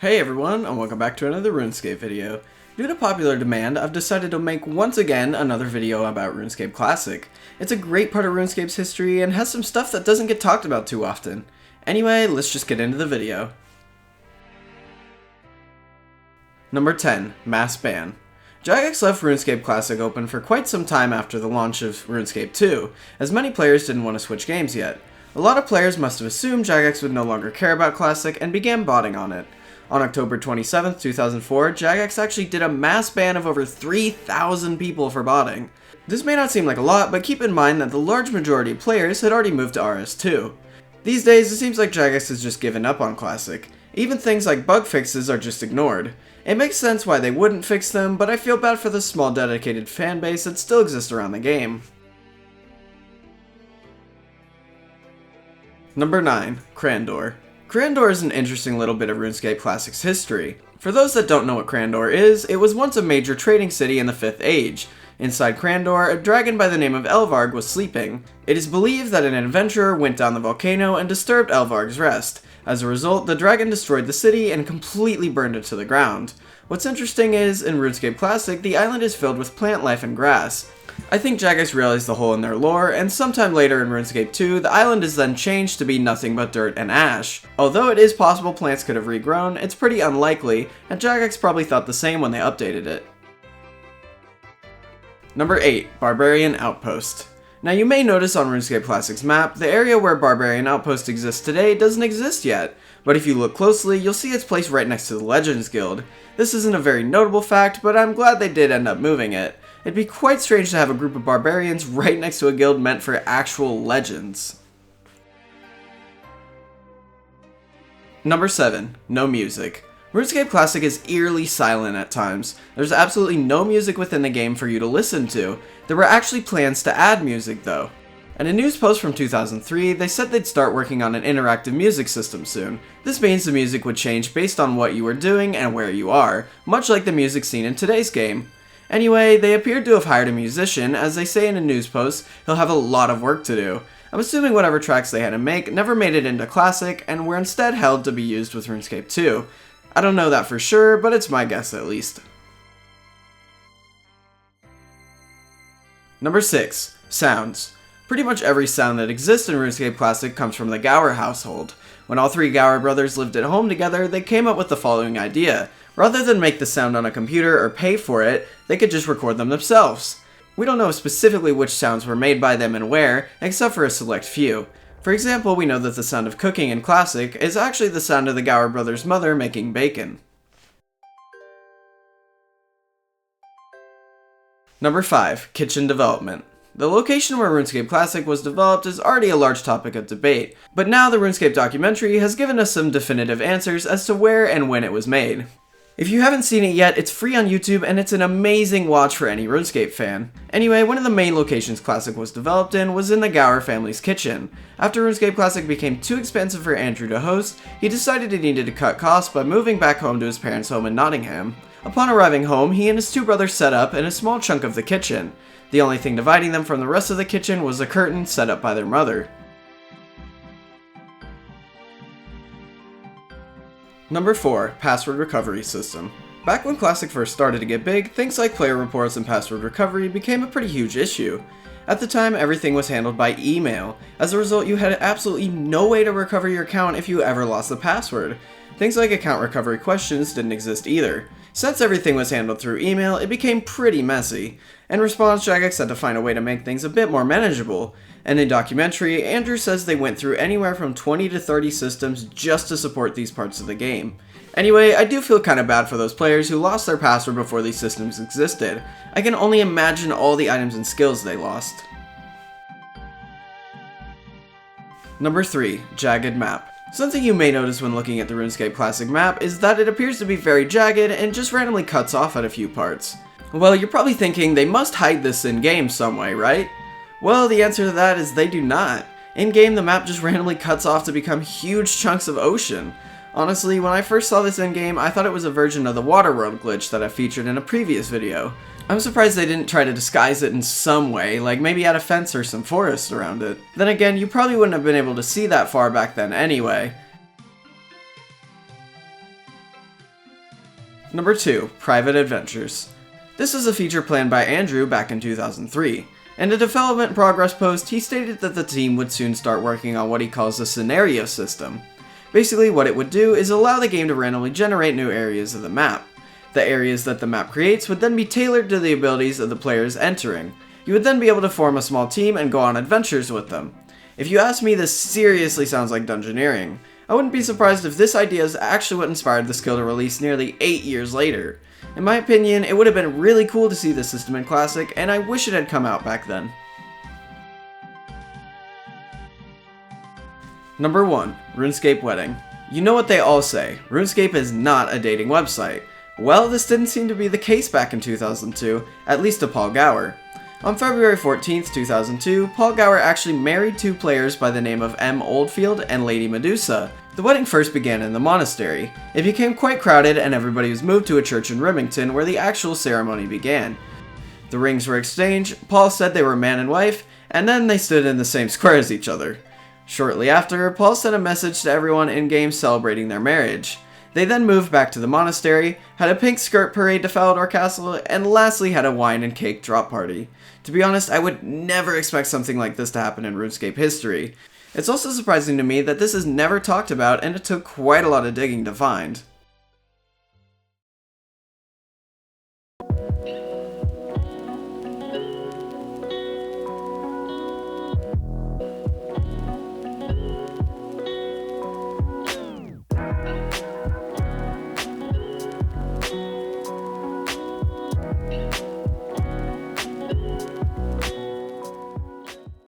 Hey everyone, and welcome back to another RuneScape video. Due to popular demand, I've decided to make once again another video about RuneScape Classic. It's a great part of RuneScape's history and has some stuff that doesn't get talked about too often. Anyway, let's just get into the video. Number 10. Mass Ban. Jagex left RuneScape Classic open for quite some time after the launch of RuneScape 2, as many players didn't want to switch games yet. A lot of players must have assumed Jagex would no longer care about Classic and began botting on it. On October 27, 2004, Jagex actually did a mass ban of over 3,000 people for botting. This may not seem like a lot, but keep in mind that the large majority of players had already moved to RS2. These days, it seems like Jagex has just given up on Classic. Even things like bug fixes are just ignored. It makes sense why they wouldn't fix them, but I feel bad for the small dedicated fanbase that still exists around the game. Number 9. Crandor. Crandor is an interesting little bit of RuneScape Classic's history. For those that don't know what Crandor is, it was once a major trading city in the 5th Age. Inside Crandor, a dragon by the name of Elvarg was sleeping. It is believed that an adventurer went down the volcano and disturbed Elvarg's rest. As a result, the dragon destroyed the city and completely burned it to the ground. What's interesting is, in RuneScape Classic, the island is filled with plant life and grass. I think Jagex realized the hole in their lore, and sometime later in RuneScape 2, the island is then changed to be nothing but dirt and ash. Although it is possible plants could have regrown, it's pretty unlikely, and Jagex probably thought the same when they updated it. Number 8. Barbarian Outpost. Now you may notice on RuneScape Classic's map, the area where Barbarian Outpost exists today doesn't exist yet, but if you look closely, you'll see it's placed right next to the Legends Guild. This isn't a very notable fact, but I'm glad they did end up moving it. It'd be quite strange to have a group of barbarians right next to a guild meant for actual legends. Number 7. No music. RuneScape Classic is eerily silent at times. There's absolutely no music within the game for you to listen to. There were actually plans to add music though. In a news post from 2003, they said they'd start working on an interactive music system soon. This means the music would change based on what you were doing and where you are, much like the music seen in today's game. Anyway, they appeared to have hired a musician. As they say in a news post, he'll have a lot of work to do. I'm assuming whatever tracks they had to make never made it into Classic, and were instead held to be used with RuneScape 2. I don't know that for sure, but it's my guess at least. Number 6. Sounds. Pretty much every sound that exists in RuneScape Classic comes from the Gower household. When all three Gower brothers lived at home together, they came up with the following idea. Rather than make the sound on a computer or pay for it, they could just record them themselves. We don't know specifically which sounds were made by them and where, except for a select few. For example, we know that the sound of cooking in Classic is actually the sound of the Gower brothers' mother making bacon. Number 5. Kitchen development. The location where RuneScape Classic was developed is already a large topic of debate, but now the RuneScape documentary has given us some definitive answers as to where and when it was made. If you haven't seen it yet, it's free on YouTube and it's an amazing watch for any RuneScape fan. Anyway, one of the main locations Classic was developed in was in the Gower family's kitchen. After RuneScape Classic became too expensive for Andrew to host, he decided he needed to cut costs by moving back home to his parents' home in Nottingham. Upon arriving home, he and his two brothers set up in a small chunk of the kitchen. The only thing dividing them from the rest of the kitchen was a curtain set up by their mother. Number 4. Password recovery system. Back when Classic first started to get big, things like player reports and password recovery became a pretty huge issue. At the time, everything was handled by email. As a result, you had absolutely no way to recover your account if you ever lost the password. Things like account recovery questions didn't exist either. Since everything was handled through email, it became pretty messy. In response, Jagex had to find a way to make things a bit more manageable. In the documentary, Andrew says they went through anywhere from 20 to 30 systems just to support these parts of the game. Anyway, I do feel kinda bad for those players who lost their password before these systems existed. I can only imagine all the items and skills they lost. Number 3. Jagged map. Something you may notice when looking at the RuneScape Classic map is that it appears to be very jagged and just randomly cuts off at a few parts. Well, you're probably thinking they must hide this in-game some way, right? Well, the answer to that is they do not. In-game, the map just randomly cuts off to become huge chunks of ocean. Honestly, when I first saw this in-game, I thought it was a version of the Waterworld glitch that I featured in a previous video. I'm surprised they didn't try to disguise it in some way, like maybe add a fence or some forest around it. Then again, you probably wouldn't have been able to see that far back then anyway. Number 2. Private Adventures. This is a feature planned by Andrew back in 2003. In a development progress post, he stated that the team would soon start working on what he calls a scenario system. Basically, what it would do is allow the game to randomly generate new areas of the map. The areas that the map creates would then be tailored to the abilities of the players entering. You would then be able to form a small team and go on adventures with them. If you ask me, this seriously sounds like Dungeoneering. I wouldn't be surprised if this idea is actually what inspired the skill to release nearly 8 years later. In my opinion, it would have been really cool to see this system in Classic, and I wish it had come out back then. Number 1. RuneScape Wedding. You know what they all say, RuneScape is not a dating website. Well, this didn't seem to be the case back in 2002, at least to Paul Gower. On February 14th, 2002, Paul Gower actually married 2 players by the name of M. Oldfield and Lady Medusa. The wedding first began in the monastery. It became quite crowded and everybody was moved to a church in Remington where the actual ceremony began. The rings were exchanged, Paul said they were man and wife, and then they stood in the same square as each other. Shortly after, Paul sent a message to everyone in-game celebrating their marriage. They then moved back to the monastery, had a pink skirt parade to Falador Castle, and lastly had a wine and cake drop party. To be honest, I would never expect something like this to happen in RuneScape history. It's also surprising to me that this is never talked about and it took quite a lot of digging to find.